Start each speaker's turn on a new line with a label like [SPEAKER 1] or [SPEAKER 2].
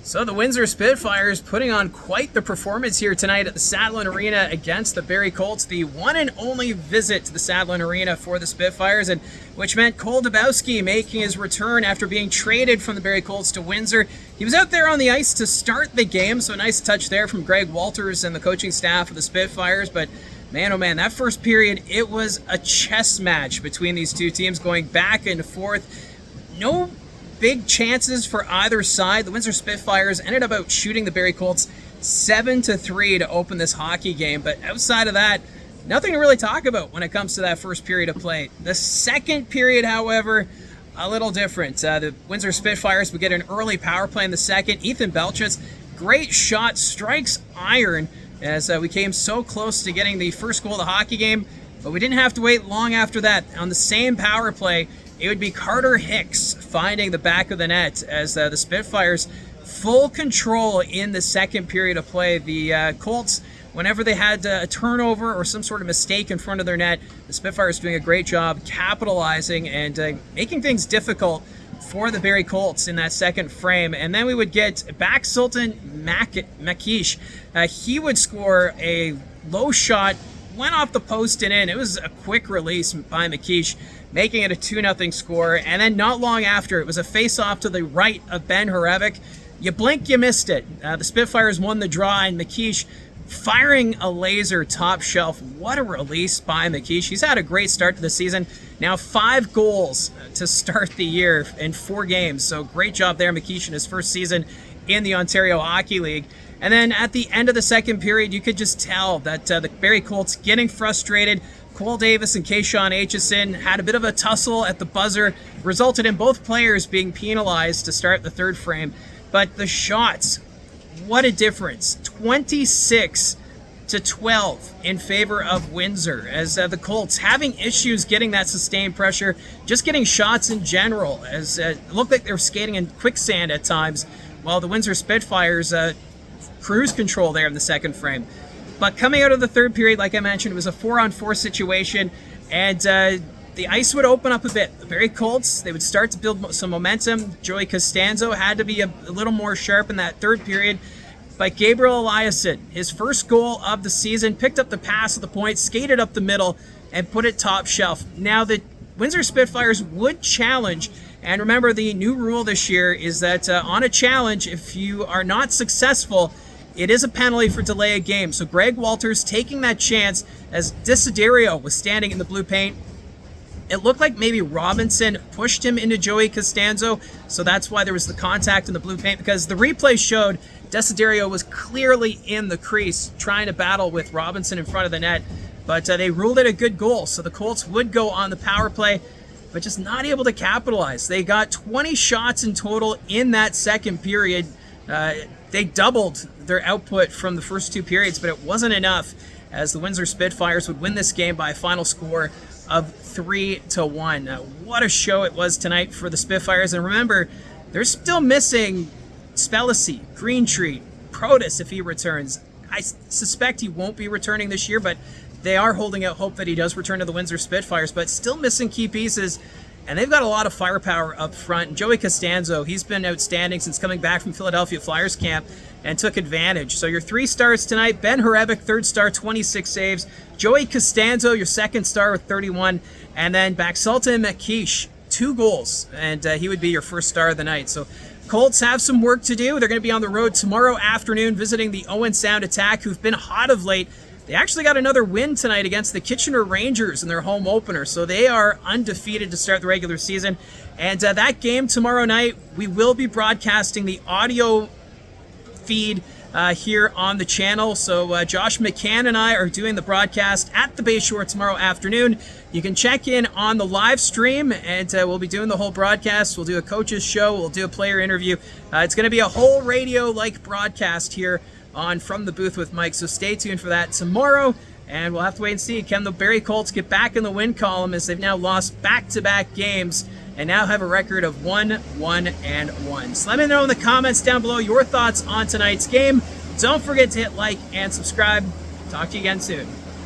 [SPEAKER 1] So the Windsor Spitfires putting on quite the performance here tonight at the Sadlon Arena against the Barrie Colts. The one and only visit to the Sadlon Arena for the Spitfires, and which meant Cole Dabowski making his return after being traded from the Barrie Colts to Windsor. He was out there on the ice to start the game, so a nice touch there from Greg Walters and the coaching staff of the Spitfires. But man, oh man, that first period, it was a chess match between these two teams going back and forth. No big chances for either side. The Windsor Spitfires ended up out shooting the Barrie Colts 7-3 to open this hockey game, but outside of that, nothing to really talk about when it comes to that first period of play. The second period, however, a little different. The Windsor Spitfires would get an early power play in the second. Ethan Belchitz, great shot, strikes iron as we came so close to getting the first goal of the hockey game, but we didn't have to wait long after that. On the same power play, it would be Carter Hicks finding the back of the net as the Spitfires full control in the second period of play. The Colts, whenever they had a turnover or some sort of mistake in front of their net, the Spitfires doing a great job capitalizing and making things difficult for the Barrie Colts in that second frame. And then we would get back Sultan Makish. He would score a low shot, went off the post and in. It was a quick release by Makish, making it a 2-0 score. And then not long after, it was a face-off to the right of Ben Horevic. You blink, you missed it. The Spitfires won the draw, and Makish firing a laser top shelf. What a release by Makish. He's had a great start to the season. Now 5 goals to start the year in 4 games. So great job there, Makish, in his first season in the Ontario Hockey League. And then at the end of the second period, you could just tell that the Barrie Colts getting frustrated. Cole Davis and Kayshawn Aitchison had a bit of a tussle at the buzzer, resulted in both players being penalized to start the third frame. But the shots, what a difference. 26-12 in favor of Windsor, as the Colts having issues getting that sustained pressure, just getting shots in general, as it looked like they were skating in quicksand at times, while the Windsor Spitfires cruise control there in the second frame. But coming out of the third period, like I mentioned, it was a 4-on-4 situation, and the ice would open up a bit. The Barrie Colts, they would start to build some momentum. Joey Castanzo had to be a little more sharp in that third period. But Gabriel Eliasson, his first goal of the season, picked up the pass at the point, skated up the middle, and put it top shelf. Now the Windsor Spitfires would challenge, and remember the new rule this year is that on a challenge, if you are not successful, it is a penalty for delay of game. So Greg Walters taking that chance as Desiderio was standing in the blue paint. It looked like maybe Robinson pushed him into Joey Castanzo, so that's why there was the contact in the blue paint, because the replay showed Desiderio was clearly in the crease trying to battle with Robinson in front of the net, but they ruled it a good goal. So the Colts would go on the power play, but just not able to capitalize. They got 20 shots in total in that second period. They doubled their output from the first 2 periods, but it wasn't enough, as the Windsor Spitfires would win this game by a final score of 3-1. What a show it was tonight for the Spitfires. And remember, they're still missing Spellacy, Greentree, Protus if he returns. I suspect he won't be returning this year, but they are holding out hope that he does return to the Windsor Spitfires, but still missing key pieces. And they've got a lot of firepower up front. Joey Castanzo, he's been outstanding since coming back from Philadelphia Flyers camp and took advantage. So your 3 stars tonight: Ben Horevic, 3rd star, 26 saves. Joey Castanzo, your 2nd star with 31. And then back Sultan Makish, 2 goals. And he would be your 1st star of the night. So Colts have some work to do. They're going to be on the road tomorrow afternoon visiting the Owen Sound Attack, who've been hot of late. They actually got another win tonight against the Kitchener Rangers in their home opener, so they are undefeated to start the regular season. And that game tomorrow night, we will be broadcasting the audio feed here on the channel. So Josh McCann and I are doing the broadcast at the Bayshore tomorrow afternoon. You can check in on the live stream, and we'll be doing the whole broadcast. We'll do a coach's show. We'll do a player interview. It's going to be a whole radio-like broadcast here on From the Booth with Mike, so stay tuned for that tomorrow, and we'll have to wait and see. Can the Barrie Colts get back in the win column, as they've now lost back-to-back games and now have a record of 1-1-1. So let me know in the comments down below your thoughts on tonight's game. Don't forget to hit like and subscribe. Talk to you again soon.